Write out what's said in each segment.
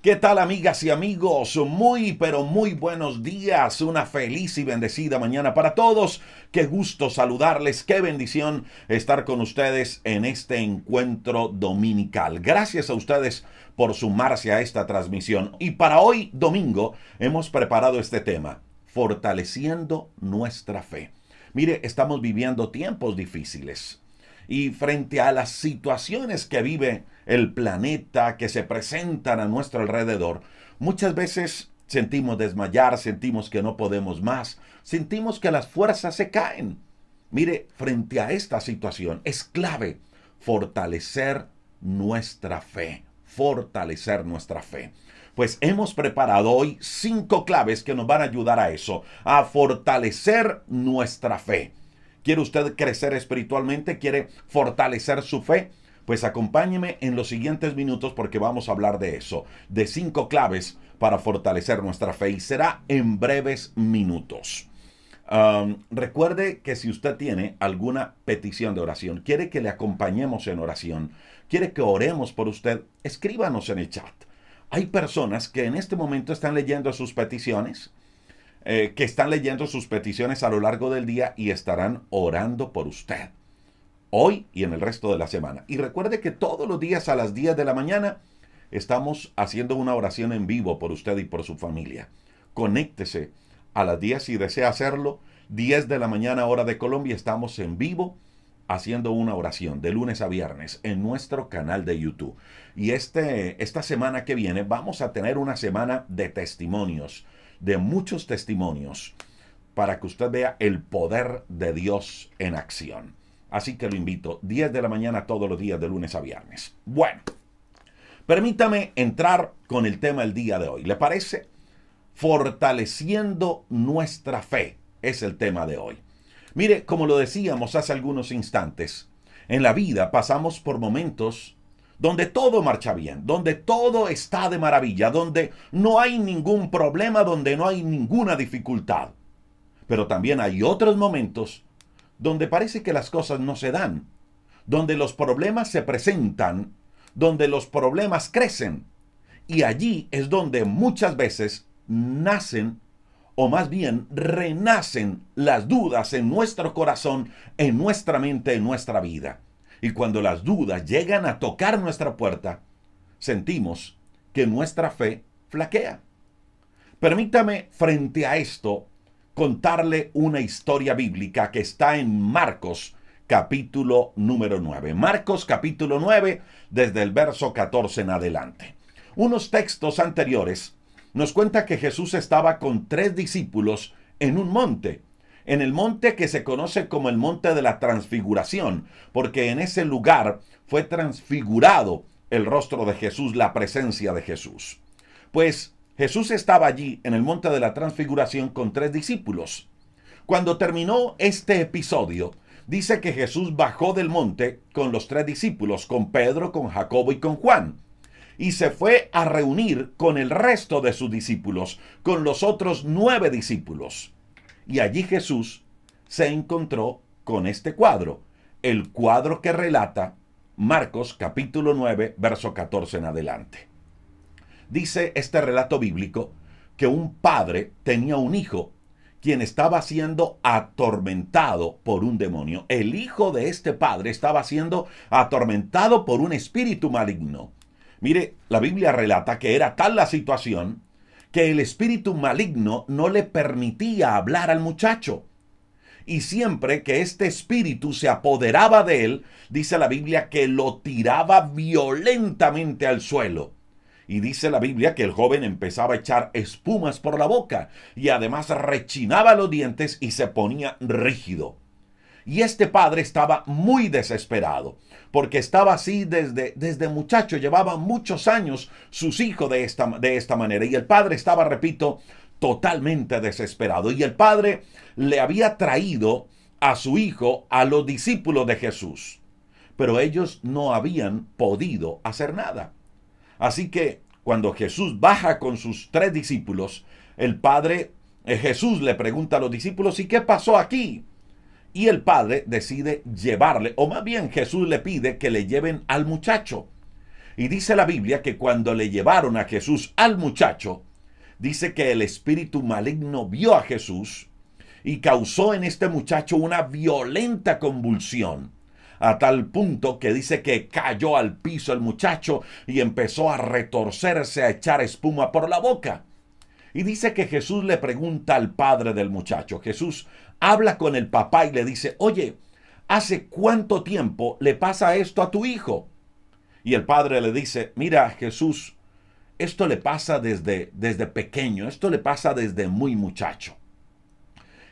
¿Qué tal, amigas y amigos? Muy, pero muy buenos días. Una feliz y bendecida mañana para todos. Qué gusto saludarles. Qué bendición estar con ustedes en este encuentro dominical. Gracias a ustedes por sumarse a esta transmisión. Y para hoy, domingo, hemos preparado este tema: fortaleciendo nuestra fe. Mire, estamos viviendo tiempos difíciles. Y frente a las situaciones que vive el planeta, que se presentan a nuestro alrededor, muchas veces sentimos desmayar, sentimos que no podemos más, sentimos que las fuerzas se caen. Mire, frente a esta situación es clave fortalecer nuestra fe, fortalecer nuestra fe. Pues hemos preparado hoy 5 claves que nos van a ayudar a eso, a fortalecer nuestra fe. ¿Quiere usted crecer espiritualmente? ¿Quiere fortalecer su fe? Pues acompáñeme en los siguientes minutos porque vamos a hablar de eso, de 5 claves para fortalecer nuestra fe, y será en breves minutos. Recuerde que si usted tiene alguna petición de oración, quiere que le acompañemos en oración, quiere que oremos por usted, escríbanos en el chat. Hay personas que en este momento están leyendo sus peticiones, que están leyendo sus peticiones a lo largo del día y estarán orando por usted hoy y en el resto de la semana. Y recuerde que todos los días a las 10 de la mañana estamos haciendo una oración en vivo por usted y por su familia. Conéctese a las 10 si desea hacerlo. 10 de la mañana hora de Colombia, estamos en vivo haciendo una oración de lunes a viernes en nuestro canal de YouTube. Y esta semana que viene vamos a tener una semana de testimonios, de muchos testimonios, para que usted vea el poder de Dios en acción. Así que lo invito, 10 de la mañana todos los días de lunes a viernes. Bueno, permítame entrar con el tema del día de hoy. ¿Le parece? Fortaleciendo nuestra fe es el tema de hoy. Mire, como lo decíamos hace algunos instantes, en la vida pasamos por momentos donde todo marcha bien, donde todo está de maravilla, donde no hay ningún problema, donde no hay ninguna dificultad. Pero también hay otros momentos donde parece que las cosas no se dan, donde los problemas se presentan, donde los problemas crecen. Y allí es donde muchas veces nacen, o más bien renacen, las dudas en nuestro corazón, en nuestra mente, en nuestra vida. Y cuando las dudas llegan a tocar nuestra puerta, sentimos que nuestra fe flaquea. Permítame, frente a esto, contarle una historia bíblica que está en Marcos, capítulo número 9. Marcos, capítulo 9, desde el verso 14 en adelante. Unos textos anteriores nos cuenta que Jesús estaba con 3 discípulos en un monte, en el monte que se conoce como el monte de la transfiguración, porque en ese lugar fue transfigurado el rostro de Jesús, la presencia de Jesús. Pues Jesús estaba allí en el monte de la transfiguración con 3 discípulos. Cuando terminó este episodio, dice que Jesús bajó del monte con los 3 discípulos, con Pedro, con Jacobo y con Juan, y se fue a reunir con el resto de sus discípulos, con los otros 9 discípulos. Y allí Jesús se encontró con este cuadro, el cuadro que relata Marcos capítulo 9, verso 14 en adelante. Dice este relato bíblico que un padre tenía un hijo quien estaba siendo atormentado por un demonio. El hijo de este padre estaba siendo atormentado por un espíritu maligno. Mire, la Biblia relata que era tal la situación que el espíritu maligno no le permitía hablar al muchacho. Y siempre que este espíritu se apoderaba de él, dice la Biblia que lo tiraba violentamente al suelo. Y dice la Biblia que el joven empezaba a echar espumas por la boca y además rechinaba los dientes y se ponía rígido. Y este padre estaba muy desesperado, porque estaba así desde muchacho, llevaba muchos años sus hijos de esta manera. Y el padre estaba, repito, totalmente desesperado. Y el padre le había traído a su hijo a los discípulos de Jesús, pero ellos no habían podido hacer nada. Así que cuando Jesús baja con sus 3 discípulos, Jesús le pregunta a los discípulos: ¿y qué pasó aquí? Y el padre decide llevarle, o más bien Jesús le pide que le lleven al muchacho. Y dice la Biblia que cuando le llevaron a Jesús al muchacho, dice que el espíritu maligno vio a Jesús y causó en este muchacho una violenta convulsión, a tal punto que dice que cayó al piso el muchacho y empezó a retorcerse, a echar espuma por la boca. Y dice que Jesús le pregunta al padre del muchacho. Jesús habla con el papá y le dice, oye, ¿hace cuánto tiempo le pasa esto a tu hijo? Y el padre le dice, mira, Jesús, esto le pasa desde pequeño, esto le pasa desde muy muchacho.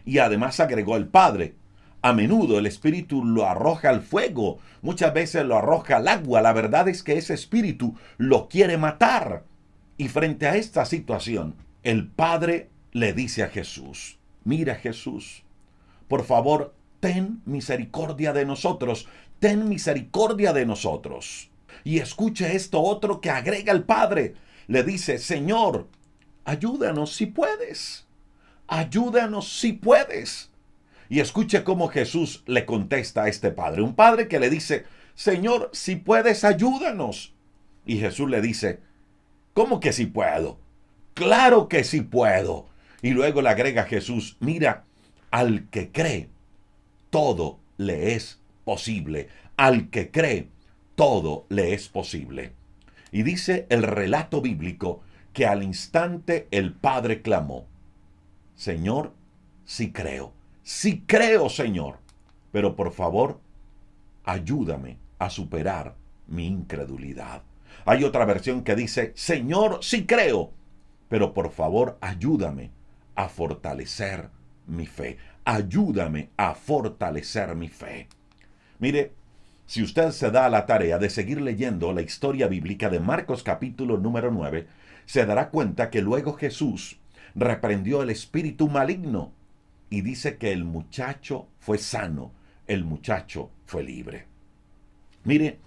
Y además agregó el padre, a menudo el espíritu lo arroja al fuego, muchas veces lo arroja al agua. La verdad es que ese espíritu lo quiere matar. Y frente a esta situación, el padre le dice a Jesús, mira Jesús, por favor, ten misericordia de nosotros, ten misericordia de nosotros. Y escuche esto otro que agrega el padre, le dice, Señor, ayúdanos si puedes, ayúdanos si puedes. Y escuche cómo Jesús le contesta a este padre, un padre que le dice, Señor, si puedes, ayúdanos. Y Jesús le dice, ¿cómo que si puedo? Claro que sí puedo. Y luego le agrega a Jesús, mira, al que cree, todo le es posible. Al que cree, todo le es posible. Y dice el relato bíblico que al instante el padre clamó, Señor, sí creo, Señor, pero por favor, ayúdame a superar mi incredulidad. Hay otra versión que dice, Señor, sí creo, pero por favor ayúdame a fortalecer mi fe. Ayúdame a fortalecer mi fe. Mire, si usted se da a la tarea de seguir leyendo la historia bíblica de Marcos capítulo número 9, se dará cuenta que luego Jesús reprendió el espíritu maligno y dice que el muchacho fue sano, el muchacho fue libre. Mire,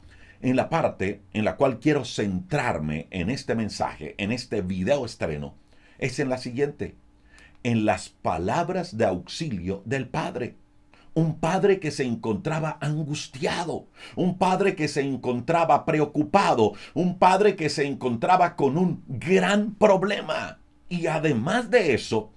en la parte en la cual quiero centrarme en este mensaje, en este video estreno, es en la siguiente, en las palabras de auxilio del Padre. Un padre que se encontraba angustiado, un padre que se encontraba preocupado, un padre que se encontraba con un gran problema. Y además de eso,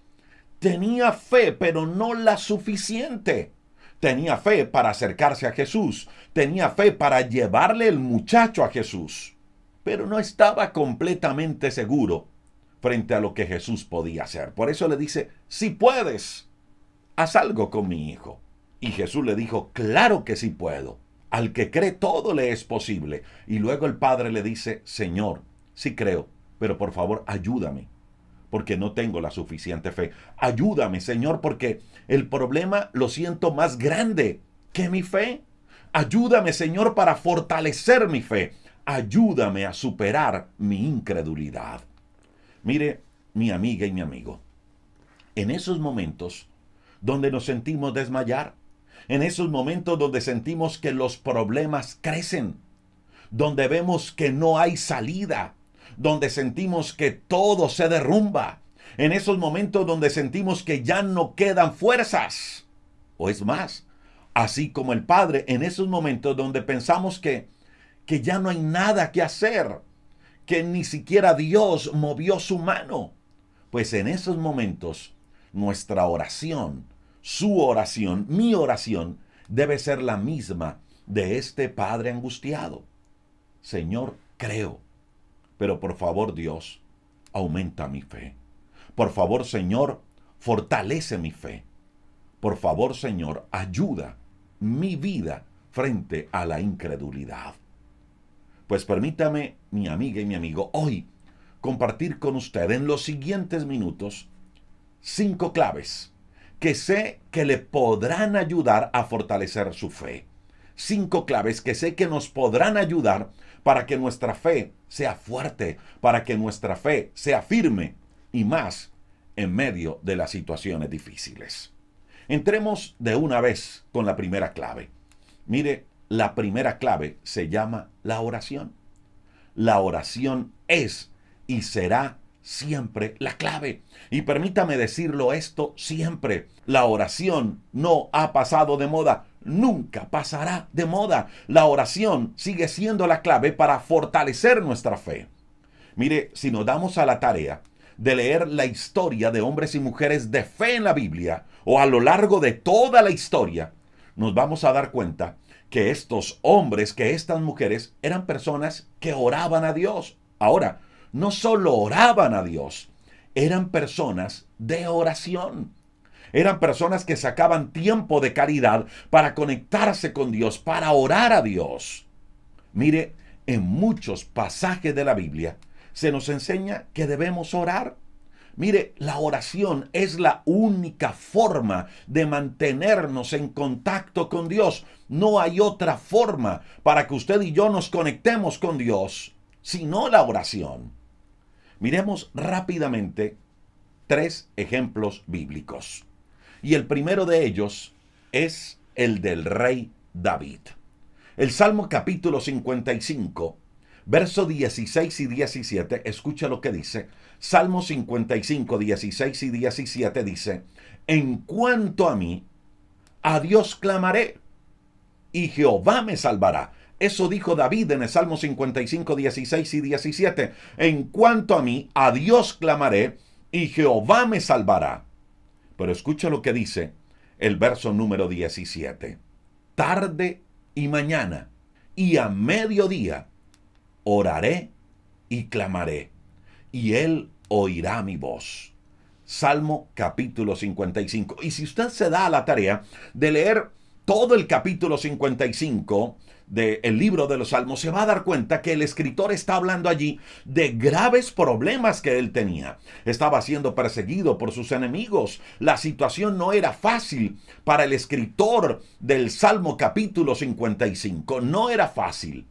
tenía fe, pero no la suficiente. Tenía fe para acercarse a Jesús, tenía fe para llevarle el muchacho a Jesús, pero no estaba completamente seguro frente a lo que Jesús podía hacer. Por eso le dice, si puedes, haz algo con mi hijo. Y Jesús le dijo, claro que sí puedo. Al que cree todo le es posible. Y luego el padre le dice, Señor, sí creo, pero por favor ayúdame, porque no tengo la suficiente fe. Ayúdame, Señor, porque el problema lo siento más grande que mi fe. Ayúdame, Señor, para fortalecer mi fe. Ayúdame a superar mi incredulidad. Mire, mi amiga y mi amigo, en esos momentos donde nos sentimos desmayar, en esos momentos donde sentimos que los problemas crecen, donde vemos que no hay salida, donde sentimos que todo se derrumba, en esos momentos donde sentimos que ya no quedan fuerzas, o es más, así como el Padre, en esos momentos donde pensamos que ya no hay nada que hacer, que ni siquiera Dios movió su mano, pues en esos momentos nuestra oración, su oración, mi oración, debe ser la misma de este padre angustiado. Señor, creo, pero por favor, Dios, aumenta mi fe. Por favor, Señor, fortalece mi fe. Por favor, Señor, ayuda mi vida frente a la incredulidad. Pues permítame, mi amiga y mi amigo, hoy compartir con usted en los siguientes minutos 5 claves que sé que le podrán ayudar a fortalecer su fe. 5 claves que sé que nos podrán ayudar para que nuestra fe sea fuerte, para que nuestra fe sea firme y más en medio de las situaciones difíciles. Entremos de una vez con la primera clave. Mire, la primera clave se llama la oración. La oración es y será siempre la clave. Y permítame decirlo esto siempre. La oración no ha pasado de moda. nunca pasará de moda. La oración sigue siendo la clave para fortalecer nuestra fe. Mire, si nos damos a la tarea de leer la historia de hombres y mujeres de fe en la Biblia, o a lo largo de toda la historia, nos vamos a dar cuenta que estos hombres, que estas mujeres, eran personas que oraban a Dios. Ahora, no solo oraban a Dios, eran personas de oración. Eran personas que sacaban tiempo de caridad para conectarse con Dios, para orar a Dios. Mire, en muchos pasajes de la Biblia se nos enseña que debemos orar. Mire, la oración es la única forma de mantenernos en contacto con Dios. No hay otra forma para que usted y yo nos conectemos con Dios, sino la oración. Miremos rápidamente 3 ejemplos bíblicos. Y el primero de ellos es el del rey David. El Salmo capítulo 55, verso 16 y 17, escucha lo que dice. Salmo 55, 16 y 17 dice: en cuanto a mí, a Dios clamaré, y Jehová me salvará. Eso dijo David en el Salmo 55, 16 y 17. En cuanto a mí, a Dios clamaré, y Jehová me salvará. Pero escucha lo que dice el verso número 17. Tarde y mañana, y a mediodía, oraré y clamaré, y él oirá mi voz. Salmo capítulo 55. Y si usted se da a la tarea de leer todo el capítulo 55 del libro de los Salmos, se va a dar cuenta que el escritor está hablando allí de graves problemas que él tenía. Estaba siendo perseguido por sus enemigos. La situación no era fácil para el escritor del Salmo capítulo 55. No era fácil.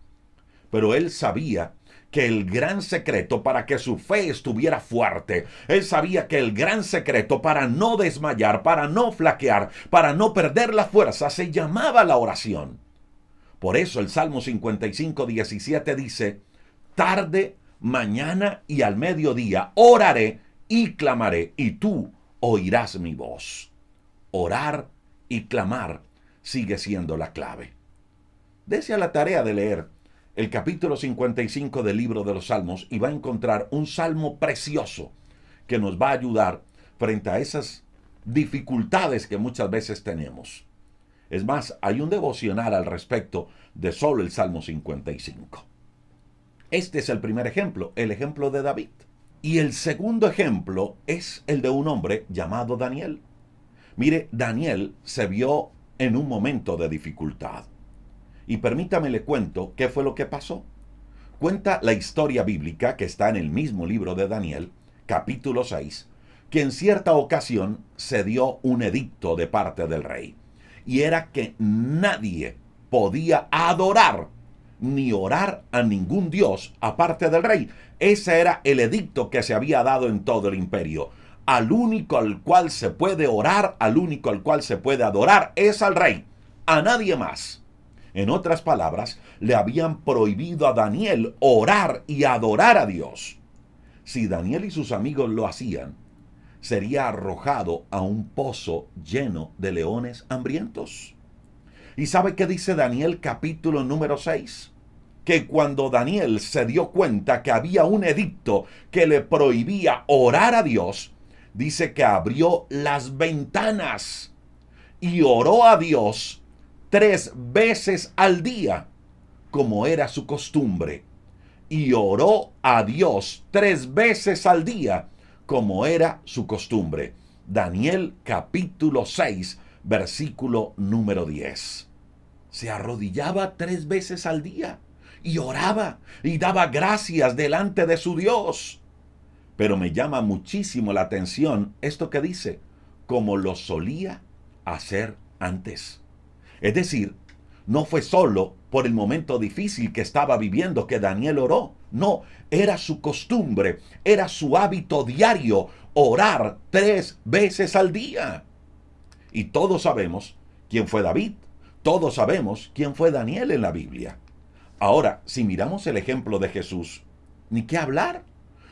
Pero él sabía que el gran secreto para que su fe estuviera fuerte, él sabía que el gran secreto para no desmayar, para no flaquear, para no perder la fuerza, se llamaba la oración. Por eso el Salmo 55, 17 dice: tarde, mañana y al mediodía oraré y clamaré, y tú oirás mi voz. Orar y clamar sigue siendo la clave. Dese a la tarea de leer el capítulo 55 del libro de los Salmos y va a encontrar un salmo precioso que nos va a ayudar frente a esas dificultades que muchas veces tenemos. Es más, hay un devocional al respecto de solo el Salmo 55. Este es el primer ejemplo, el ejemplo de David. Y el segundo ejemplo es el de un hombre llamado Daniel. Mire, Daniel se vio en un momento de dificultad. Y permítame le cuento qué fue lo que pasó. Cuenta la historia bíblica que está en el mismo libro de Daniel, capítulo 6, que en cierta ocasión se dio un edicto de parte del rey. Y era que nadie podía adorar ni orar a ningún dios aparte del rey. Ese era el edicto que se había dado en todo el imperio. Al único al cual se puede orar, al único al cual se puede adorar, es al rey, a nadie más. En otras palabras, le habían prohibido a Daniel orar y adorar a Dios. Si Daniel y sus amigos lo hacían, sería arrojado a un pozo lleno de leones hambrientos. ¿Y sabe qué dice Daniel capítulo número 6? Que cuando Daniel se dio cuenta que había un edicto que le prohibía orar a Dios, dice que abrió las ventanas y oró a Dios 3 veces al día, como era su costumbre. Y oró a Dios 3 veces al día, como era su costumbre. Daniel capítulo 6, versículo número 10. Se arrodillaba 3 veces al día y oraba y daba gracias delante de su Dios. Pero me llama muchísimo la atención esto que dice: como lo solía hacer antes. Es decir, no fue solo por el momento difícil que estaba viviendo que Daniel oró. No, era su costumbre, era su hábito diario orar 3 veces al día. Y todos sabemos quién fue David. Todos sabemos quién fue Daniel en la Biblia. Ahora, si miramos el ejemplo de Jesús, ni qué hablar.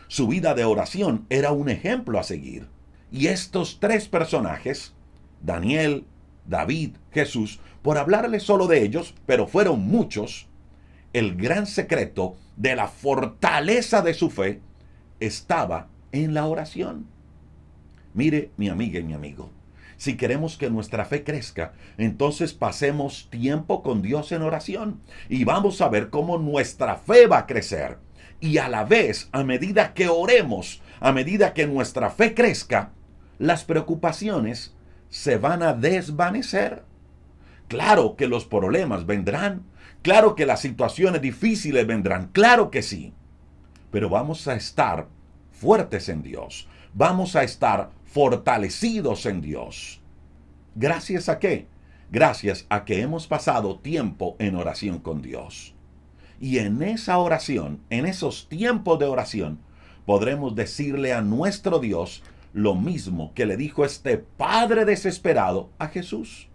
Su vida de oración era un ejemplo a seguir. Y estos 3 personajes, Daniel, David, Jesús, por hablarle solo de ellos, pero fueron muchos, el gran secreto de la fortaleza de su fe estaba en la oración. Mire, mi amiga y mi amigo, si queremos que nuestra fe crezca, entonces pasemos tiempo con Dios en oración y vamos a ver cómo nuestra fe va a crecer. Y a la vez, a medida que oremos, a medida que nuestra fe crezca, las preocupaciones se van a desvanecer. Claro que los problemas vendrán, claro que las situaciones difíciles vendrán, claro que sí, pero vamos a estar fuertes en Dios, vamos a estar fortalecidos en Dios. ¿Gracias a qué? Gracias a que hemos pasado tiempo en oración con Dios. Y en esa oración, en esos tiempos de oración, podremos decirle a nuestro Dios lo mismo que le dijo este padre desesperado a Jesús.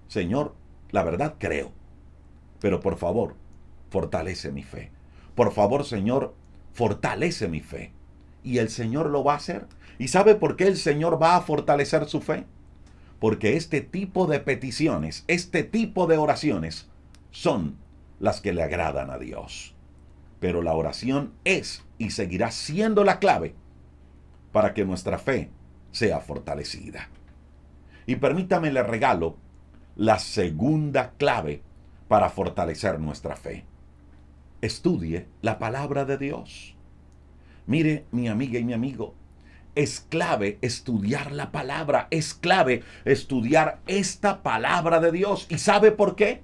Señor, la verdad creo, pero por favor, fortalece mi fe. Por favor, Señor, fortalece mi fe. Y el Señor lo va a hacer. ¿Y sabe por qué el Señor va a fortalecer su fe? Porque este tipo de peticiones, este tipo de oraciones son las que le agradan a Dios. Pero la oración es y seguirá siendo la clave para que nuestra fe sea fortalecida. Y permítame le regalo la segunda clave para fortalecer nuestra fe. Estudie la palabra de Dios. Mire, mi amiga y mi amigo, es clave estudiar la palabra, es clave estudiar esta palabra de Dios. ¿Y sabe por qué?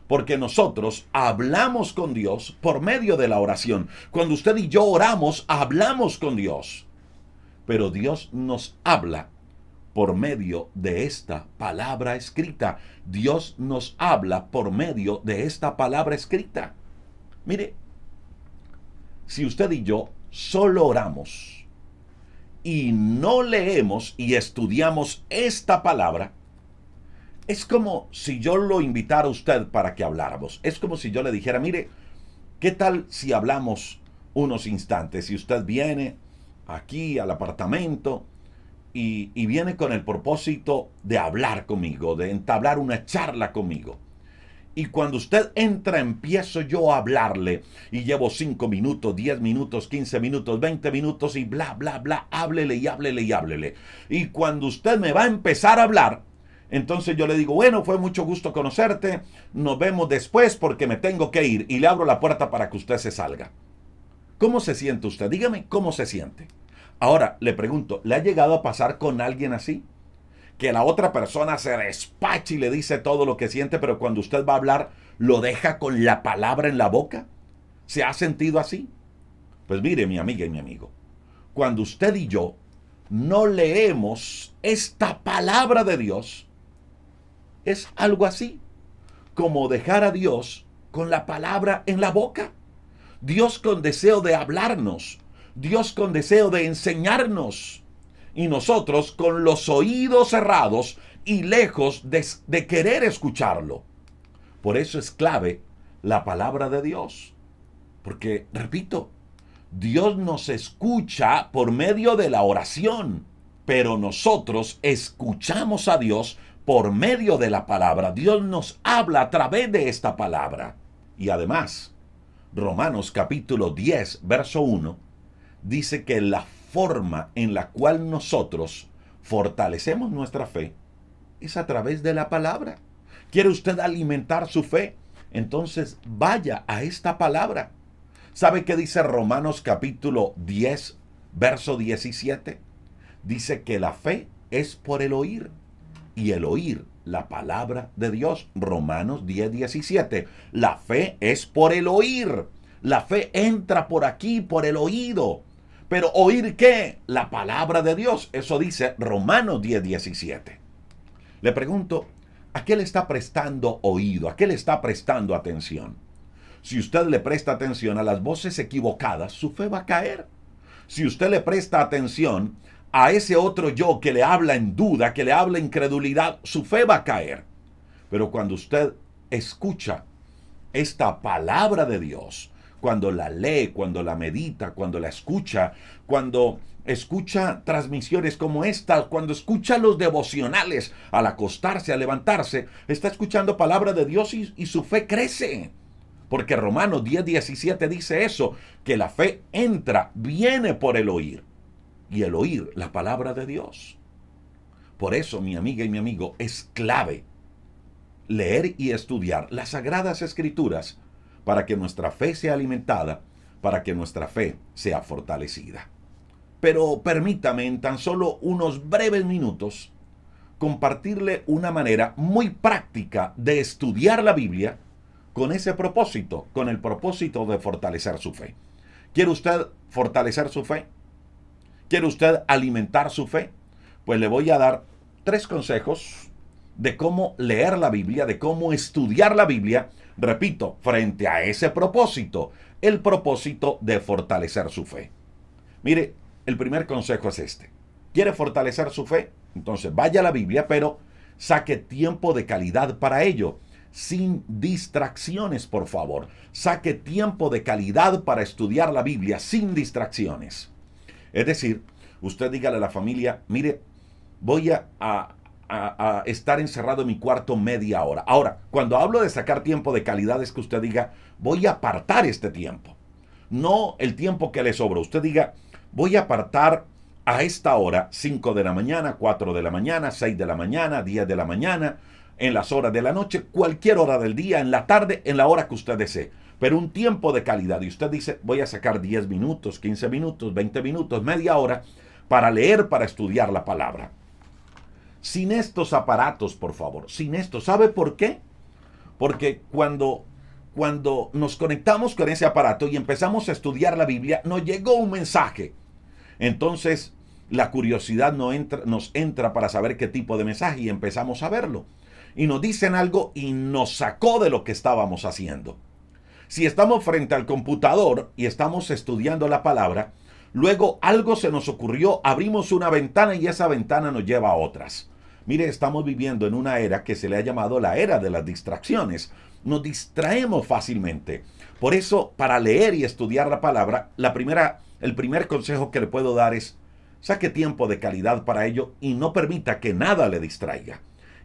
Porque nosotros hablamos con Dios por medio de la oración. Cuando usted y yo oramos, hablamos con Dios. Pero Dios nos habla por medio de esta palabra escrita. Dios nos habla por medio de esta palabra escrita. Mire, si usted y yo solo oramos y no leemos y estudiamos esta palabra, es como si yo lo invitara a usted para que habláramos. Es como si yo le dijera, mire, ¿qué tal si hablamos unos instantes? Y usted viene aquí al apartamento y viene con el propósito de hablar conmigo, de entablar una charla conmigo. Y cuando usted entra, empiezo yo a hablarle y llevo 5 minutos, 10 minutos, 15 minutos, 20 minutos y bla, bla, bla, háblele y háblele y háblele. Y cuando usted me va a empezar a hablar, entonces yo le digo, bueno, fue mucho gusto conocerte, nos vemos después porque me tengo que ir, y le abro la puerta para que usted se salga. ¿Cómo se siente usted? Dígame cómo se siente. Ahora, le pregunto, ¿le ha llegado a pasar con alguien así? Que la otra persona se despacha y le dice todo lo que siente, pero cuando usted va a hablar, lo deja con la palabra en la boca. ¿Se ha sentido así? Pues mire, mi amiga y mi amigo, cuando usted y yo no leemos esta palabra de Dios, es algo así, como dejar a Dios con la palabra en la boca. Dios con deseo de hablarnos, Dios con deseo de enseñarnos, y nosotros con los oídos cerrados y lejos de querer escucharlo. Por eso es clave la palabra de Dios. Porque, repito, Dios nos escucha por medio de la oración, pero nosotros escuchamos a Dios por medio de la palabra. Dios nos habla a través de esta palabra. Y además, Romanos capítulo 10, verso 1, dice que la forma en la cual nosotros fortalecemos nuestra fe es a través de la palabra. ¿Quiere usted alimentar su fe? Entonces vaya a esta palabra. ¿Sabe qué dice Romanos capítulo 10, verso 17? Dice que la fe es por el oír, y el oír la palabra de Dios. Romanos 10, 17. La fe es por el oír. La fe entra por aquí, por el oído. Pero ¿oír qué? La palabra de Dios. Eso dice Romanos 10, 17. Le pregunto, ¿a qué le está prestando oído? ¿A qué le está prestando atención? Si usted le presta atención a las voces equivocadas, su fe va a caer. Si usted le presta atención a ese otro yo que le habla en duda, que le habla en incredulidad, su fe va a caer. Pero cuando usted escucha esta palabra de Dios, cuando la lee, cuando la medita, cuando la escucha, cuando escucha transmisiones como esta, cuando escucha los devocionales al acostarse, al levantarse, está escuchando palabra de Dios y su fe crece. Porque Romanos 10:17 dice eso, que la fe entra, viene por el oír. Y el oír la palabra de Dios. Por eso, mi amiga y mi amigo, es clave leer y estudiar las Sagradas Escrituras para que nuestra fe sea alimentada, para que nuestra fe sea fortalecida. Pero permítame en tan solo unos breves minutos compartirle una manera muy práctica de estudiar la Biblia con ese propósito, con el propósito de fortalecer su fe. ¿Quiere usted fortalecer su fe? ¿Quiere usted alimentar su fe? Pues le voy a dar 3 consejos de cómo leer la Biblia, de cómo estudiar la Biblia, repito, frente a ese propósito, el propósito de fortalecer su fe. Mire, el primer consejo es este. ¿Quiere fortalecer su fe? Entonces vaya a la Biblia, pero saque tiempo de calidad para ello. Sin distracciones, por favor. Saque tiempo de calidad para estudiar la Biblia sin distracciones. Es decir, usted dígale a la familia, mire, voy a estar encerrado en mi cuarto media hora. Ahora, cuando hablo de sacar tiempo de calidad es que usted diga, voy a apartar este tiempo. No el tiempo que le sobra. Usted diga, voy a apartar a esta hora, 5 de la mañana, 4 de la mañana, 6 de la mañana, 10 de la mañana, en las horas de la noche, cualquier hora del día, en la tarde, en la hora que usted desee. Pero un tiempo de calidad. Y usted dice, voy a sacar 10 minutos, 15 minutos, 20 minutos, media hora para leer, para estudiar la palabra. Sin estos aparatos, por favor. Sin esto. ¿Sabe por qué? Porque cuando nos conectamos con ese aparato y empezamos a estudiar la Biblia, nos llegó un mensaje. Entonces, la curiosidad nos entra para saber qué tipo de mensaje y empezamos a verlo. Y nos dicen algo y nos sacó de lo que estábamos haciendo. Si estamos frente al computador y estamos estudiando la palabra, luego algo se nos ocurrió, abrimos una ventana y esa ventana nos lleva a otras. Mire, estamos viviendo en una era que se le ha llamado la era de las distracciones. Nos distraemos fácilmente. Por eso, para leer y estudiar la palabra, el primer consejo que le puedo dar es, saque tiempo de calidad para ello y no permita que nada le distraiga.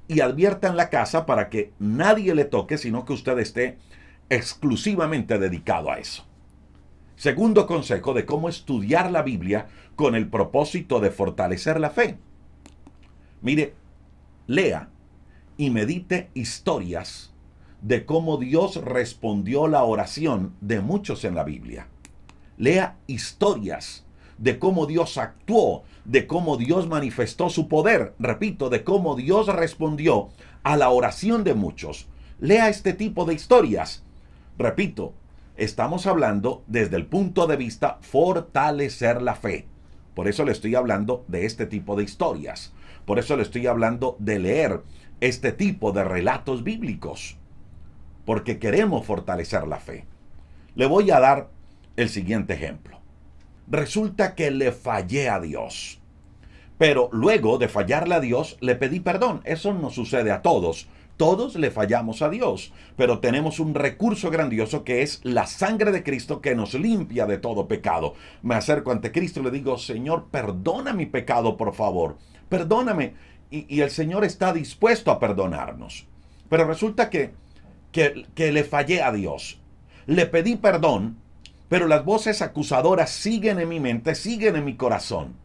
Y advierta en la casa para que nadie le toque, sino que usted esté exclusivamente dedicado a eso. Segundo consejo de cómo estudiar la Biblia con el propósito de fortalecer la fe. Mire, lea y medite historias de cómo Dios respondió la oración de muchos en la Biblia. Lea historias de cómo Dios actuó, de cómo Dios manifestó su poder, repito, de cómo Dios respondió a la oración de muchos. Lea este tipo de historias. Repito, estamos hablando desde el punto de vista fortalecer la fe. Por eso le estoy hablando de este tipo de historias. Por eso le estoy hablando de leer este tipo de relatos bíblicos. Porque queremos fortalecer la fe. Le voy a dar el siguiente ejemplo. Resulta que le fallé a Dios. Pero luego de fallarle a Dios, le pedí perdón. Eso no sucede a todos. Todos le fallamos a Dios. Pero tenemos un recurso grandioso que es la sangre de Cristo que nos limpia de todo pecado. Me acerco ante Cristo y le digo, Señor, perdona mi pecado, por favor. Perdóname. Y el Señor está dispuesto a perdonarnos. Pero resulta que le fallé a Dios. Le pedí perdón, pero las voces acusadoras siguen en mi mente, siguen en mi corazón.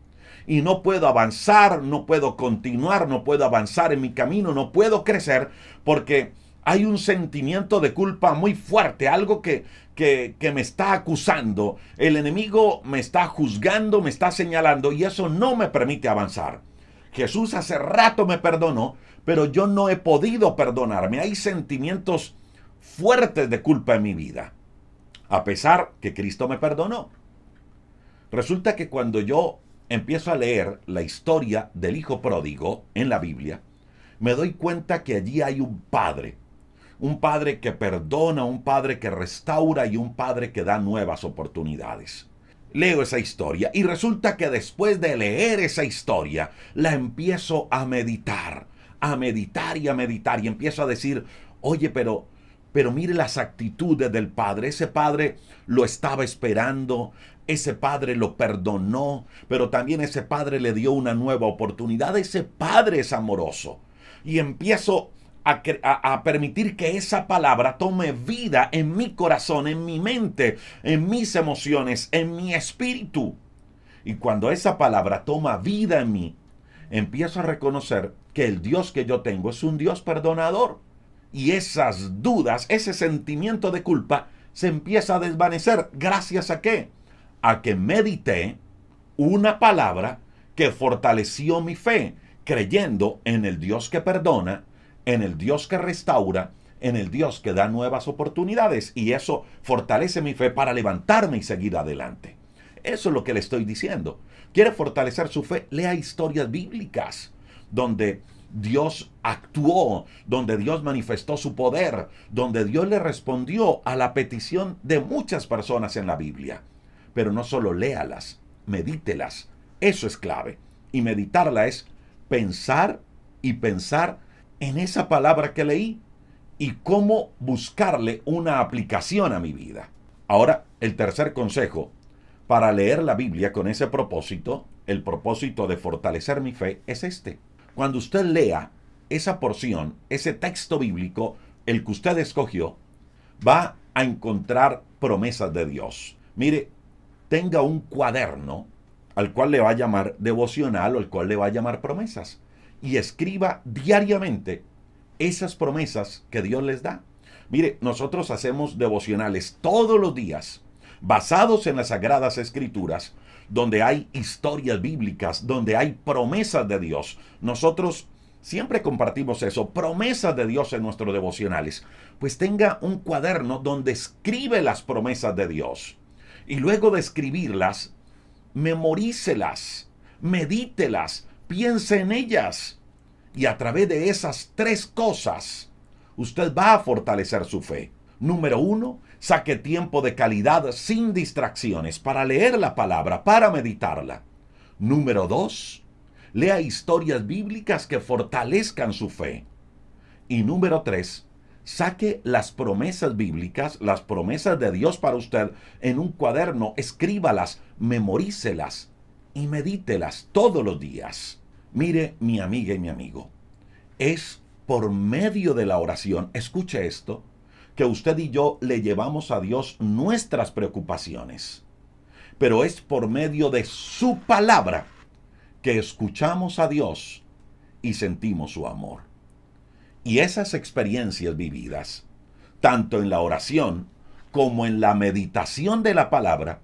Y no puedo avanzar, no puedo continuar, no puedo avanzar en mi camino, no puedo crecer porque hay un sentimiento de culpa muy fuerte, algo que me está acusando. El enemigo me está juzgando, me está señalando y eso no me permite avanzar. Jesús hace rato me perdonó, pero yo no he podido perdonarme. Hay sentimientos fuertes de culpa en mi vida, a pesar que Cristo me perdonó. Resulta que cuando yo empiezo a leer la historia del hijo pródigo en la Biblia, me doy cuenta que allí hay un padre que perdona, un padre que restaura y un padre que da nuevas oportunidades. Leo esa historia y resulta que después de leer esa historia, la empiezo a meditar y empiezo a decir, oye, pero mire las actitudes del padre. Ese padre lo estaba esperando, ese padre lo perdonó, pero también ese padre le dio una nueva oportunidad. Ese padre es amoroso. Y empiezo a permitir que esa palabra tome vida en mi corazón, en mi mente, en mis emociones, en mi espíritu. Y cuando esa palabra toma vida en mí, empiezo a reconocer que el Dios que yo tengo es un Dios perdonador. Y esas dudas, ese sentimiento de culpa, se empieza a desvanecer. ¿Gracias a qué? A que medité una palabra que fortaleció mi fe, creyendo en el Dios que perdona, en el Dios que restaura, en el Dios que da nuevas oportunidades. Y eso fortalece mi fe para levantarme y seguir adelante. Eso es lo que le estoy diciendo. ¿Quiere fortalecer su fe? Lea historias bíblicas donde Dios actuó, donde Dios manifestó su poder, donde Dios le respondió a la petición de muchas personas en la Biblia. Pero no solo léalas, medítelas. Eso es clave. Y meditarla es pensar y pensar en esa palabra que leí y cómo buscarle una aplicación a mi vida. Ahora, el tercer consejo para leer la Biblia con ese propósito, el propósito de fortalecer mi fe, es este. Cuando usted lea esa porción, ese texto bíblico, el que usted escogió, va a encontrar promesas de Dios. Mire, tenga un cuaderno al cual le va a llamar devocional o al cual le va a llamar promesas. Y escriba diariamente esas promesas que Dios les da. Mire, nosotros hacemos devocionales todos los días, basados en las Sagradas Escrituras, donde hay historias bíblicas, donde hay promesas de Dios. Nosotros siempre compartimos eso, promesas de Dios en nuestros devocionales. Pues tenga un cuaderno donde escribe las promesas de Dios. Y luego de escribirlas, memorícelas, medítelas, piense en ellas. Y a través de esas tres cosas, usted va a fortalecer su fe. Número 1, saque tiempo de calidad sin distracciones para leer la palabra, para meditarla. Número 2, lea historias bíblicas que fortalezcan su fe. Y número 3, saque las promesas bíblicas, las promesas de Dios para usted en un cuaderno, escríbalas, memorícelas y medítelas todos los días. Mire, mi amiga y mi amigo, es por medio de la oración, escuche esto, que usted y yo le llevamos a Dios nuestras preocupaciones. Pero es por medio de su palabra que escuchamos a Dios y sentimos su amor. Y esas experiencias vividas, tanto en la oración como en la meditación de la palabra,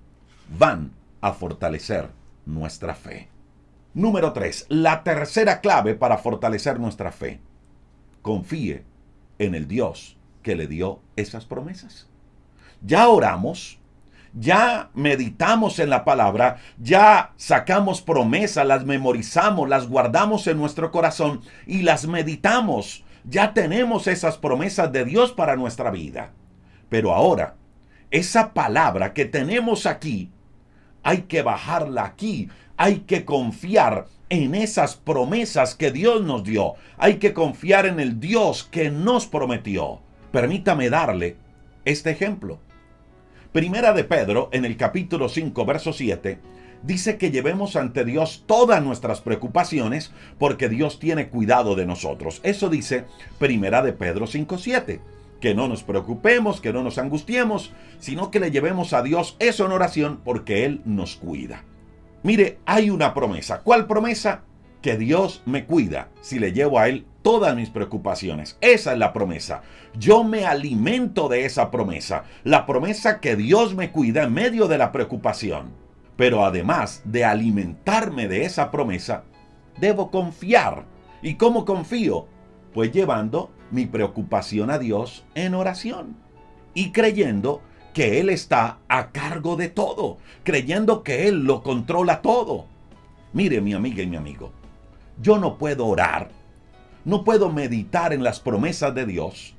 van a fortalecer nuestra fe. Número 3, la tercera clave para fortalecer nuestra fe. Confíe en el Dios que le dio esas promesas. Ya oramos, ya meditamos en la palabra, ya sacamos promesas, las memorizamos, las guardamos en nuestro corazón y las meditamos. Ya tenemos esas promesas de Dios para nuestra vida. Pero ahora, esa palabra que tenemos aquí, hay que bajarla aquí. Hay que confiar en esas promesas que Dios nos dio. Hay que confiar en el Dios que nos prometió. Permítame darle este ejemplo. Primera de Pedro, en el capítulo 5, verso 7, dice que llevemos ante Dios todas nuestras preocupaciones porque Dios tiene cuidado de nosotros. Eso dice Primera de Pedro 5, 7. Que no nos preocupemos, que no nos angustiemos, sino que le llevemos a Dios eso en oración porque Él nos cuida. Mire, hay una promesa. ¿Cuál promesa? Que Dios me cuida si le llevo a Él todas mis preocupaciones. Esa es la promesa. Yo me alimento de esa promesa. La promesa que Dios me cuida en medio de la preocupación. Pero además de alimentarme de esa promesa, debo confiar. ¿Y cómo confío? Pues llevando mi preocupación a Dios en oración y creyendo que Él está a cargo de todo, creyendo que Él lo controla todo. Mire, mi amiga y mi amigo, yo no puedo orar, no puedo meditar en las promesas de Dios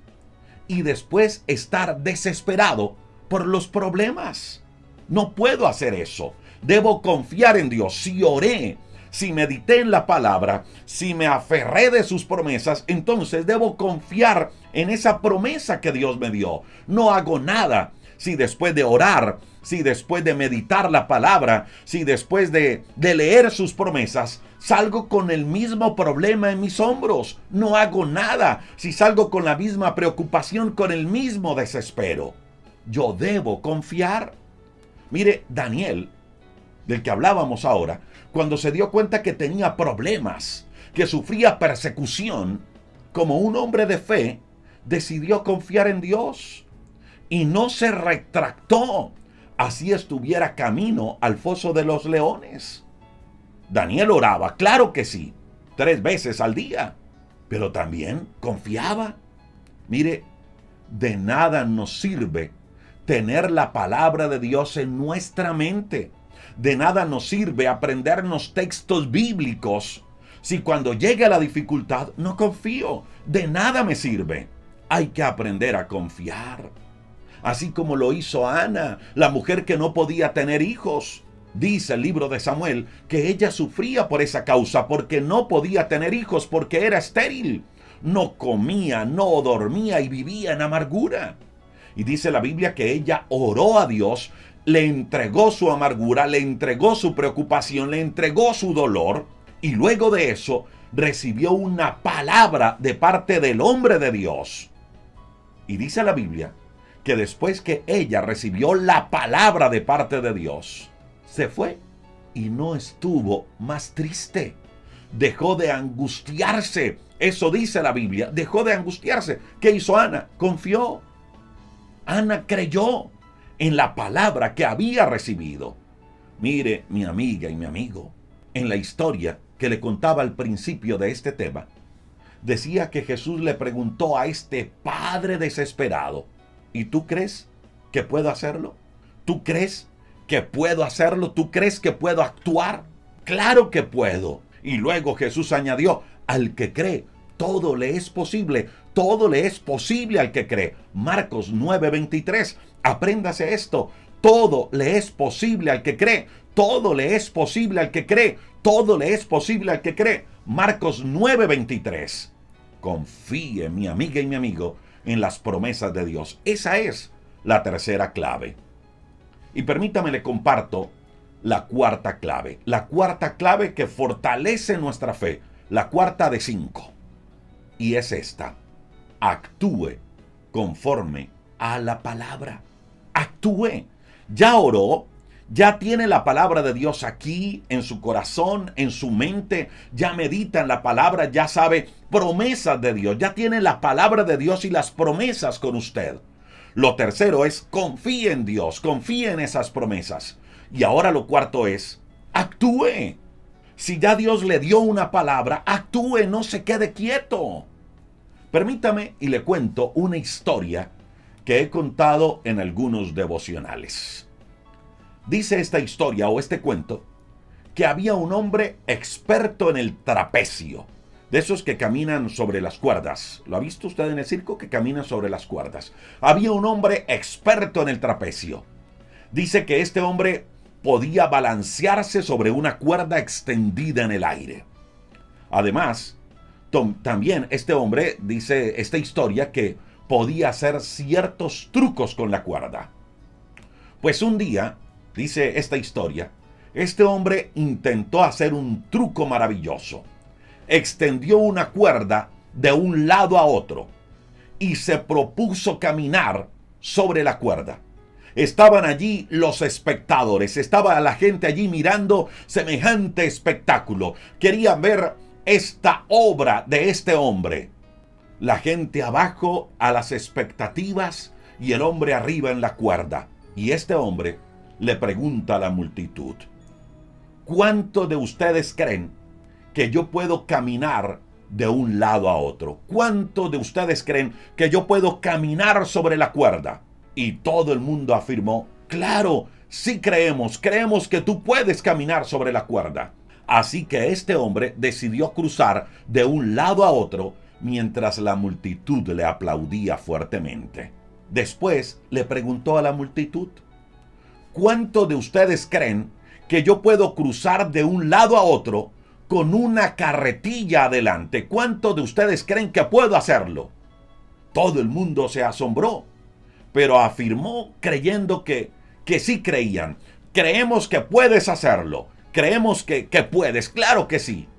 y después estar desesperado por los problemas. No puedo hacer eso. Debo confiar en Dios. Si oré, si medité en la palabra, si me aferré de sus promesas, entonces debo confiar en esa promesa que Dios me dio. No hago nada si después de orar, si después de meditar la palabra, si después de leer sus promesas, salgo con el mismo problema en mis hombros? No hago nada. Si salgo con la misma preocupación, con el mismo desespero, yo debo confiar. Mire, Daniel, del que hablábamos ahora, cuando se dio cuenta que tenía problemas, que sufría persecución, como un hombre de fe, decidió confiar en Dios y no se retractó, así estuviera camino al foso de los leones. Daniel oraba, claro que sí, 3 veces al día, pero también confiaba. Mire, de nada nos sirve tener la palabra de Dios en nuestra mente. De nada nos sirve aprendernos textos bíblicos si cuando llegue la dificultad no confío. De nada me sirve. Hay que aprender a confiar. Así como lo hizo Ana, la mujer que no podía tener hijos. Dice el libro de Samuel que ella sufría por esa causa, porque no podía tener hijos, porque era estéril. No comía, no dormía y vivía en amargura. Y dice la Biblia que ella oró a Dios, le entregó su amargura, le entregó su preocupación, le entregó su dolor, y luego de eso recibió una palabra de parte del hombre de Dios. Y dice la Biblia que después que ella recibió la palabra de parte de Dios, se fue y no estuvo más triste. Dejó de angustiarse. Eso dice la Biblia. Dejó de angustiarse. ¿Qué hizo Ana? Confió. Ana creyó en la palabra que había recibido. Mire, mi amiga y mi amigo, en la historia que le contaba al principio de este tema, decía que Jesús le preguntó a este padre desesperado, ¿y tú crees que puedo hacerlo? ¿Tú crees que puedo hacerlo? ¿Tú crees que puedo actuar? Claro que puedo. Y luego Jesús añadió, al que cree, todo le es posible. Todo le es posible al que cree. Marcos 9:23. Apréndase esto. Todo le es posible al que cree. Todo le es posible al que cree. Todo le es posible al que cree. Marcos 9:23. Confíe, mi amiga y mi amigo, en las promesas de Dios. Esa es la tercera clave. Y permítame le comparto la cuarta clave. La cuarta clave que fortalece nuestra fe. La cuarta de 5. Y es esta. Actúe conforme a la palabra. Actúe. Ya oró. Ya tiene la palabra de Dios aquí en su corazón, en su mente. Ya medita en la palabra. Ya sabe promesas de Dios. Ya tiene la palabra de Dios y las promesas con usted. Lo tercero es confíe en Dios. Confíe en esas promesas. Y ahora lo cuarto es actúe. Si ya Dios le dio una palabra, actúe. No se quede quieto. Permítame y le cuento una historia que he contado en algunos devocionales. Dice esta historia o este cuento que había un hombre experto en el trapecio, de esos que caminan sobre las cuerdas. ¿Lo ha visto usted en el circo? Que caminan sobre las cuerdas. Había un hombre experto en el trapecio. Dice que este hombre podía balancearse sobre una cuerda extendida en el aire. Además, también este hombre, dice esta historia, que podía hacer ciertos trucos con la cuerda. Pues un día, dice esta historia, este hombre intentó hacer un truco maravilloso. Extendió una cuerda de un lado a otro y se propuso caminar sobre la cuerda. Estaban allí los espectadores, estaba la gente allí mirando semejante espectáculo. Querían ver esta obra de este hombre. La gente abajo a las expectativas y el hombre arriba en la cuerda. Y este hombre le pregunta a la multitud, ¿cuántos de ustedes creen que yo puedo caminar de un lado a otro? ¿Cuántos de ustedes creen que yo puedo caminar sobre la cuerda? Y todo el mundo afirmó, claro, sí creemos que tú puedes caminar sobre la cuerda. Así que este hombre decidió cruzar de un lado a otro mientras la multitud le aplaudía fuertemente. Después le preguntó a la multitud, ¿cuántos de ustedes creen que yo puedo cruzar de un lado a otro con una carretilla adelante? ¿Cuántos de ustedes creen que puedo hacerlo? Todo el mundo se asombró. pero afirmó creyendo que sí creían. Creemos que puedes hacerlo. Creemos que puedes. Claro que sí.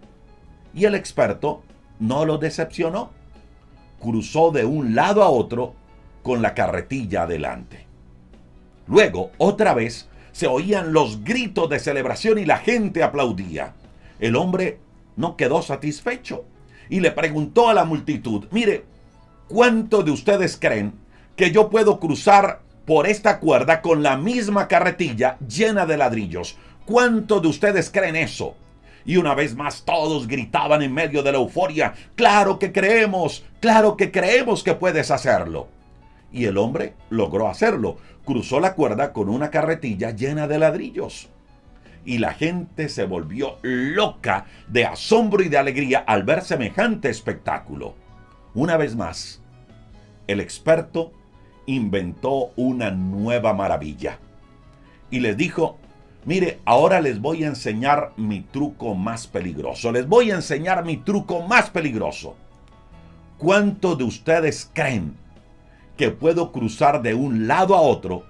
Y el experto no lo decepcionó. Cruzó de un lado a otro con la carretilla adelante. Luego, otra vez, se oían los gritos de celebración y la gente aplaudía. El hombre no quedó satisfecho y le preguntó a la multitud: mire, ¿cuántos de ustedes creen que yo puedo cruzar por esta cuerda con la misma carretilla llena de ladrillos? ¿Cuántos de ustedes creen eso? Y una vez más todos gritaban en medio de la euforia: ¡claro que creemos! ¡Claro que creemos que puedes hacerlo! Y el hombre logró hacerlo. Cruzó la cuerda con una carretilla llena de ladrillos. Y la gente se volvió loca de asombro y de alegría al ver semejante espectáculo. Una vez más, el experto inventó una nueva maravilla. Y les dijo: mire, ahora les voy a enseñar mi truco más peligroso. Les voy a enseñar mi truco más peligroso. ¿Cuántos de ustedes creen que puedo cruzar de un lado a otro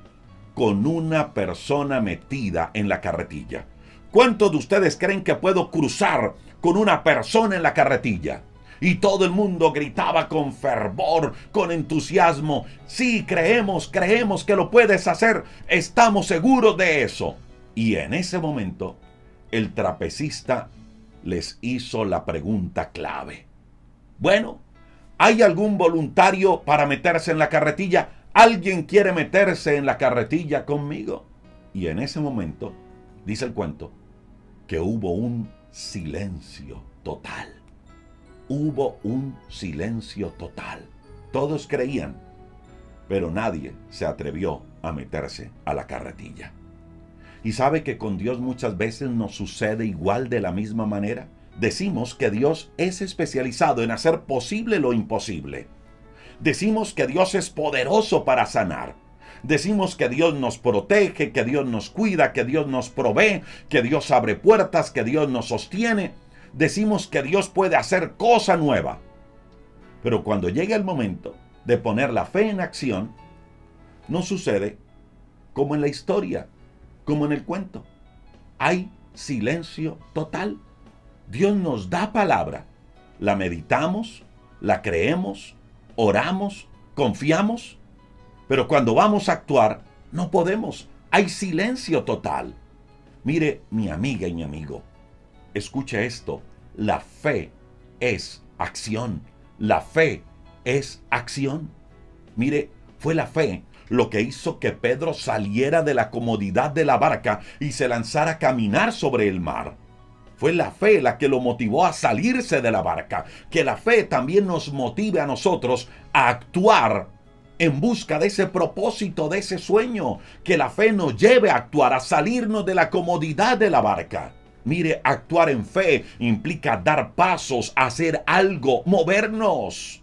con una persona metida en la carretilla? ¿Cuántos de ustedes creen que puedo cruzar con una persona en la carretilla? Y todo el mundo gritaba con fervor, con entusiasmo: sí, creemos que lo puedes hacer, estamos seguros de eso. Y en ese momento, el trapecista les hizo la pregunta clave: bueno, ¿hay algún voluntario para meterse en la carretilla? ¿Alguien quiere meterse en la carretilla conmigo? Y en ese momento, dice el cuento, que hubo un silencio total. Hubo un silencio total. Todos creían, pero nadie se atrevió a meterse a la carretilla. ¿Y sabe que con Dios muchas veces nos sucede igual de la misma manera? Decimos que Dios es especializado en hacer posible lo imposible. Decimos que Dios es poderoso para sanar. Decimos que Dios nos protege, que Dios nos cuida, que Dios nos provee, que Dios abre puertas, que Dios nos sostiene. Decimos que Dios puede hacer cosa nueva. Pero cuando llega el momento de poner la fe en acción, no sucede como en la historia, como en el cuento. Hay silencio total. Dios nos da palabra, la meditamos, la creemos, oramos, confiamos, pero cuando vamos a actuar, no podemos. Hay silencio total. Mire, mi amiga y mi amigo, escuche esto: la fe es acción. La fe es acción. Mire, fue la fe lo que hizo que Pedro saliera de la comodidad de la barca y se lanzara a caminar sobre el mar. Fue la fe la que lo motivó a salirse de la barca. Que la fe también nos motive a nosotros a actuar en busca de ese propósito, de ese sueño. Que la fe nos lleve a actuar, a salirnos de la comodidad de la barca. Mire, actuar en fe implica dar pasos, hacer algo, movernos.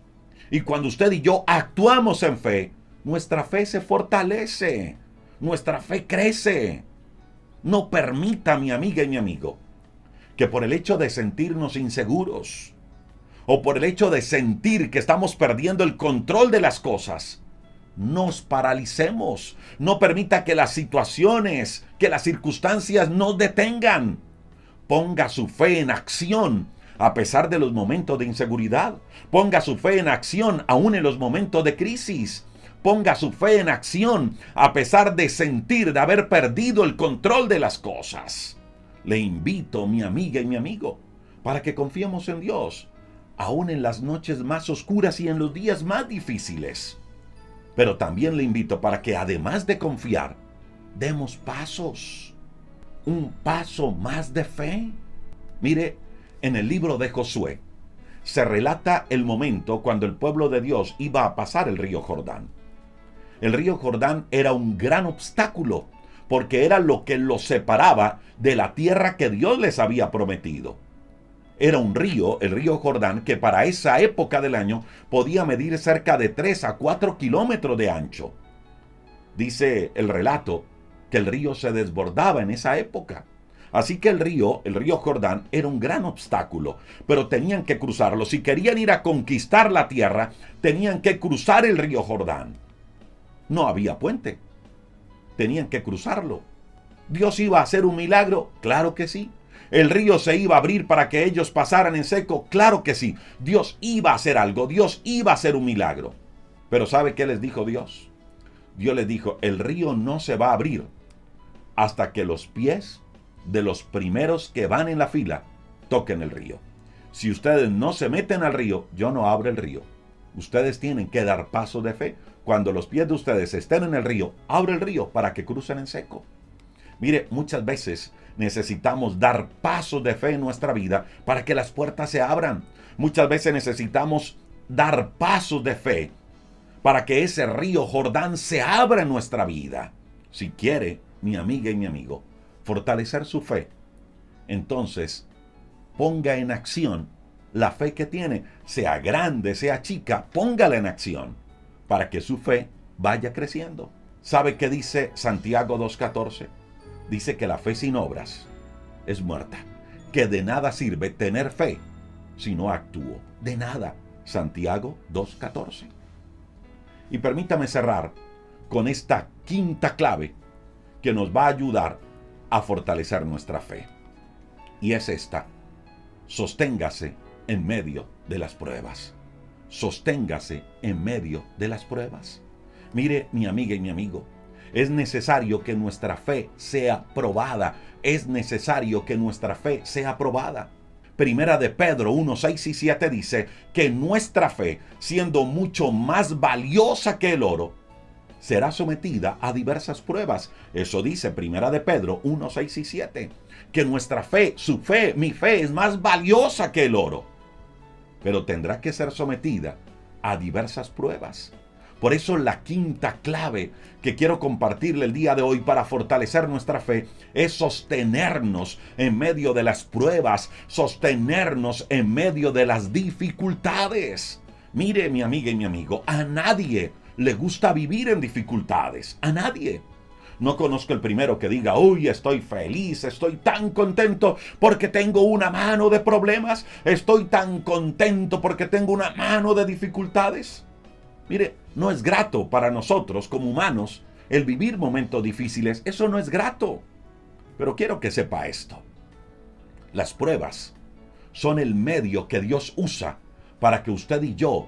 Y cuando usted y yo actuamos en fe, nuestra fe se fortalece, nuestra fe crece. No permita, mi amiga y mi amigo, que por el hecho de sentirnos inseguros o por el hecho de sentir que estamos perdiendo el control de las cosas, nos paralicemos. No permita que las situaciones, que las circunstancias nos detengan. Ponga su fe en acción a pesar de los momentos de inseguridad. Ponga su fe en acción aún en los momentos de crisis. Ponga su fe en acción a pesar de sentir, de haber perdido el control de las cosas. Le invito, mi amiga y mi amigo, para que confiemos en Dios, aún en las noches más oscuras y en los días más difíciles. Pero también le invito para que, además de confiar, demos pasos. Un paso más de fe. Mire, en el libro de Josué se relata el momento cuando el pueblo de Dios iba a pasar el río Jordán. El río Jordán era un gran obstáculo, porque era lo que los separaba de la tierra que Dios les había prometido. Era un río, el río Jordán, que para esa época del año podía medir cerca de 3 a 4 kilómetros de ancho. Dice el relato que el río se desbordaba en esa época. Así que el río Jordán era un gran obstáculo, pero tenían que cruzarlo. Si querían ir a conquistar la tierra, tenían que cruzar el río Jordán. No había puente. Tenían que cruzarlo. ¿Dios iba a hacer un milagro? Claro que sí. ¿El río se iba a abrir para que ellos pasaran en seco? Claro que sí. Dios iba a hacer algo. Dios iba a hacer un milagro. Pero ¿sabe qué les dijo Dios? Dios les dijo, el río no se va a abrir hasta que los pies de los primeros que van en la fila toquen el río. Si ustedes no se meten al río, yo no abro el río. Ustedes tienen que dar paso de fe. Cuando los pies de ustedes estén en el río, abre el río para que crucen en seco. Mire, muchas veces necesitamos dar pasos de fe en nuestra vida para que las puertas se abran. Muchas veces necesitamos dar pasos de fe para que ese río Jordán se abra en nuestra vida. Si quiere, mi amiga y mi amigo, fortalecer su fe, entonces ponga en acción la fe que tiene, sea grande, sea chica, póngala en acción para que su fe vaya creciendo. ¿Sabe qué dice Santiago 2:14? Dice que la fe sin obras es muerta, que de nada sirve tener fe si no actúo. De nada. Santiago 2:14. Y permítame cerrar con esta quinta clave que nos va a ayudar a fortalecer nuestra fe. Y es esta: sosténgase en medio de las pruebas. Sosténgase en medio de las pruebas. Mire, mi amiga y mi amigo, es necesario que nuestra fe sea probada. Es necesario que nuestra fe sea probada. Primera de Pedro 1, 6 y 7 dice que nuestra fe, siendo mucho más valiosa que el oro, será sometida a diversas pruebas. Eso dice Primera de Pedro 1, 6 y 7. Que nuestra fe, su fe, mi fe es más valiosa que el oro, pero tendrá que ser sometida a diversas pruebas. Por eso la quinta clave que quiero compartirle el día de hoy para fortalecer nuestra fe es sostenernos en medio de las pruebas, sostenernos en medio de las dificultades. Mire, mi amiga y mi amigo, a nadie le gusta vivir en dificultades, a nadie. No conozco el primero que diga, uy, estoy feliz, estoy tan contento porque tengo una mano de problemas, estoy tan contento porque tengo una mano de dificultades. Mire, no es grato para nosotros como humanos el vivir momentos difíciles. Eso no es grato. Pero quiero que sepa esto. Las pruebas son el medio que Dios usa para que usted y yo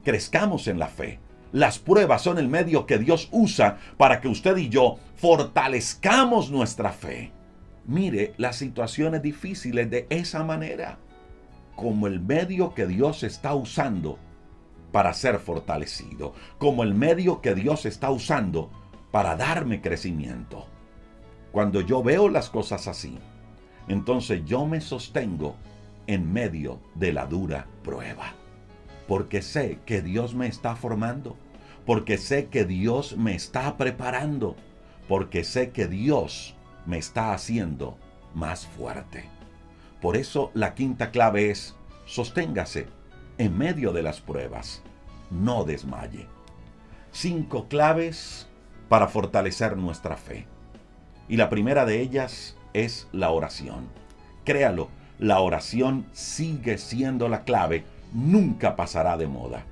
crezcamos en la fe. Las pruebas son el medio que Dios usa para que usted y yo fortalezcamos nuestra fe. Mire las situaciones difíciles de esa manera, como el medio que Dios está usando para ser fortalecido, como el medio que Dios está usando para darme crecimiento. Cuando yo veo las cosas así, entonces yo me sostengo en medio de la dura prueba, porque sé que Dios me está formando, porque sé que Dios me está preparando, porque sé que Dios me está haciendo más fuerte. Por eso la quinta clave es: sosténgase en medio de las pruebas, no desmaye. 5 claves para fortalecer nuestra fe. Y la primera de ellas es la oración. Créalo, la oración sigue siendo la clave, nunca pasará de moda.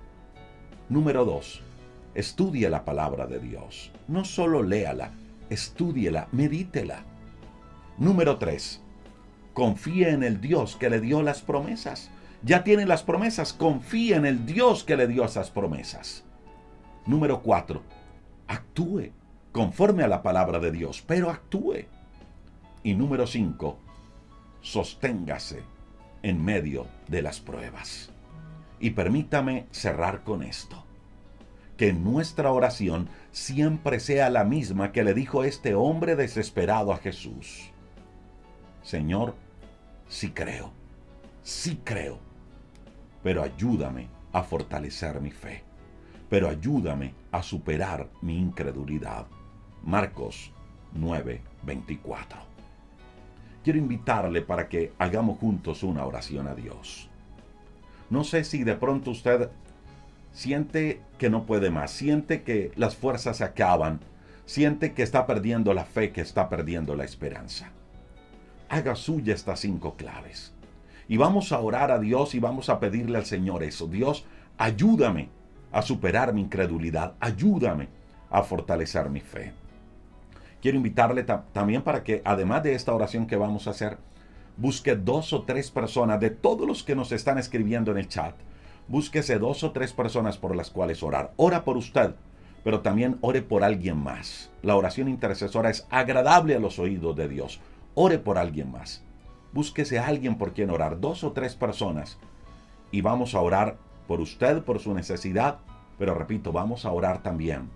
Número 2, estudie la palabra de Dios. No solo léala, estúdiela, medítela. Número 3, confíe en el Dios que le dio las promesas. Ya tiene las promesas, confía en el Dios que le dio esas promesas. Número 4, actúe conforme a la palabra de Dios, pero actúe. Y número 5, sosténgase en medio de las pruebas. Y permítame cerrar con esto: que nuestra oración siempre sea la misma que le dijo este hombre desesperado a Jesús: Señor, sí creo, pero ayúdame a fortalecer mi fe, pero ayúdame a superar mi incredulidad. Marcos 9:24. Quiero invitarle para que hagamos juntos una oración a Dios. No sé si de pronto usted siente que no puede más, siente que las fuerzas se acaban, siente que está perdiendo la fe, que está perdiendo la esperanza. Haga suya estas 5 claves. Y vamos a orar a Dios y vamos a pedirle al Señor eso. Dios, ayúdame a superar mi incredulidad. Ayúdame a fortalecer mi fe. Quiero invitarle también para que, además de esta oración que vamos a hacer, busque 2 o 3 personas de todos los que nos están escribiendo en el chat. Búsquese 2 o 3 personas por las cuales orar. Ora por usted, pero también ore por alguien más. La oración intercesora es agradable a los oídos de Dios. Ore por alguien más. Búsquese a alguien por quien orar, 2 o 3 personas. Y vamos a orar por usted, por su necesidad, pero repito, vamos a orar también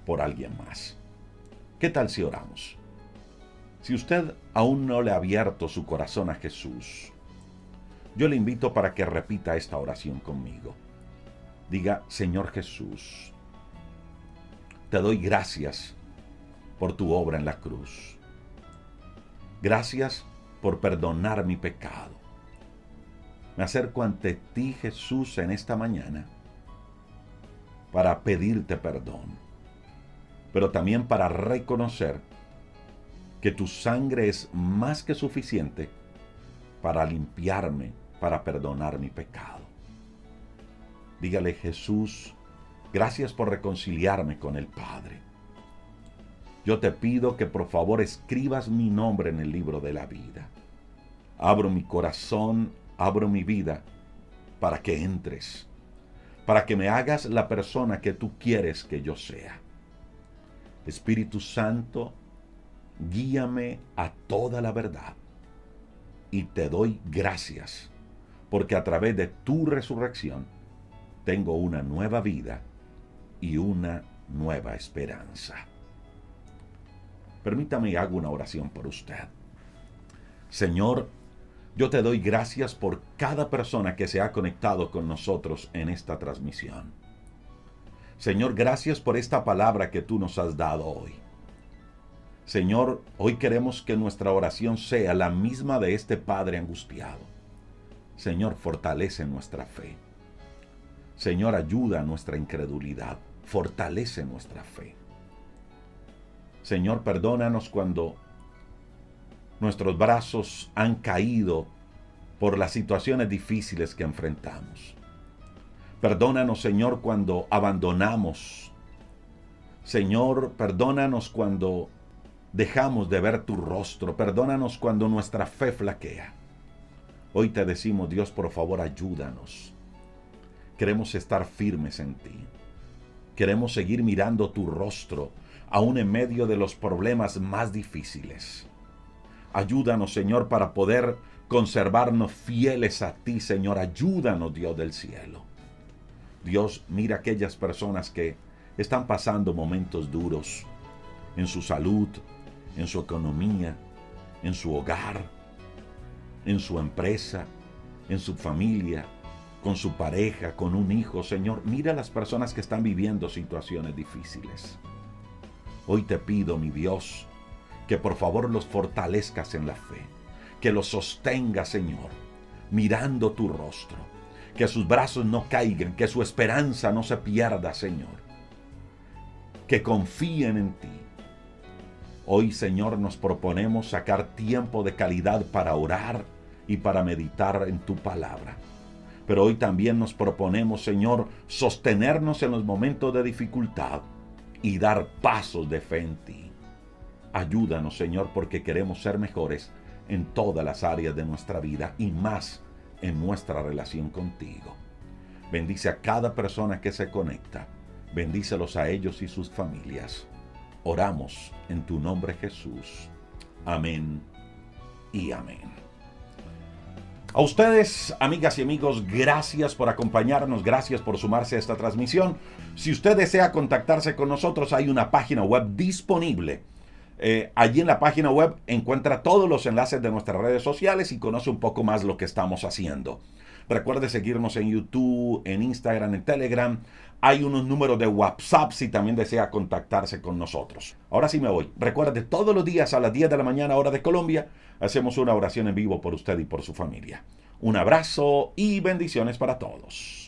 por alguien más. ¿Qué tal si oramos? Si usted aún no le ha abierto su corazón a Jesús, yo le invito para que repita esta oración conmigo. Diga: Señor Jesús, te doy gracias por tu obra en la cruz. Gracias por perdonar mi pecado. Me acerco ante ti, Jesús, en esta mañana para pedirte perdón, pero también para reconocer que tu sangre es más que suficiente para limpiarme, para perdonar mi pecado. Dígale: Jesús, gracias por reconciliarme con el Padre. Yo te pido que por favor escribas mi nombre en el libro de la vida. Abro mi corazón, abro mi vida para que entres, para que me hagas la persona que tú quieres que yo sea. Espíritu Santo, guíame a toda la verdad. Y te doy gracias, porque a través de tu resurrección tengo una nueva vida y una nueva esperanza. Permítame y hago una oración por usted. Señor, yo te doy gracias por cada persona que se ha conectado con nosotros en esta transmisión. Señor, gracias por esta palabra que tú nos has dado hoy. Señor, hoy queremos que nuestra oración sea la misma de este Padre angustiado. Señor, fortalece nuestra fe. Señor, ayuda a nuestra incredulidad. Fortalece nuestra fe. Señor, perdónanos cuando nuestros brazos han caído por las situaciones difíciles que enfrentamos. Perdónanos, Señor, cuando abandonamos. Señor, perdónanos cuando dejamos de ver tu rostro. Perdónanos cuando nuestra fe flaquea. Hoy te decimos, Dios, por favor, ayúdanos. Queremos estar firmes en ti. Queremos seguir mirando tu rostro, aún en medio de los problemas más difíciles. Ayúdanos, Señor, para poder conservarnos fieles a ti, Señor. Ayúdanos, Dios del cielo. Dios, mira aquellas personas que están pasando momentos duros en su salud, en su economía, en su hogar, en su empresa, en su familia, con su pareja, con un hijo. Señor, mira a las personas que están viviendo situaciones difíciles. Hoy te pido, mi Dios, que por favor los fortalezcas en la fe, que los sostengas, Señor, mirando tu rostro, que sus brazos no caigan, que su esperanza no se pierda, Señor, que confíen en ti. Hoy, Señor, nos proponemos sacar tiempo de calidad para orar y para meditar en tu palabra. Pero hoy también nos proponemos, Señor, sostenernos en los momentos de dificultad y dar pasos de fe en ti. Ayúdanos, Señor, porque queremos ser mejores en todas las áreas de nuestra vida y más en nuestra relación contigo. Bendice a cada persona que se conecta. Bendícelos a ellos y sus familias. Oramos en tu nombre, Jesús. Amén y amén. A ustedes, amigas y amigos, gracias por acompañarnos, gracias por sumarse a esta transmisión. Si usted desea contactarse con nosotros, hay una página web disponible. Allí en la página web encuentra todos los enlaces de nuestras redes sociales y conoce un poco más lo que estamos haciendo. Recuerde seguirnos en YouTube, en Instagram, en Telegram. Hay unos números de WhatsApp si también desea contactarse con nosotros. Ahora sí me voy. Recuerde, todos los días a las 10 de la mañana, hora de Colombia, hacemos una oración en vivo por usted y por su familia. Un abrazo y bendiciones para todos.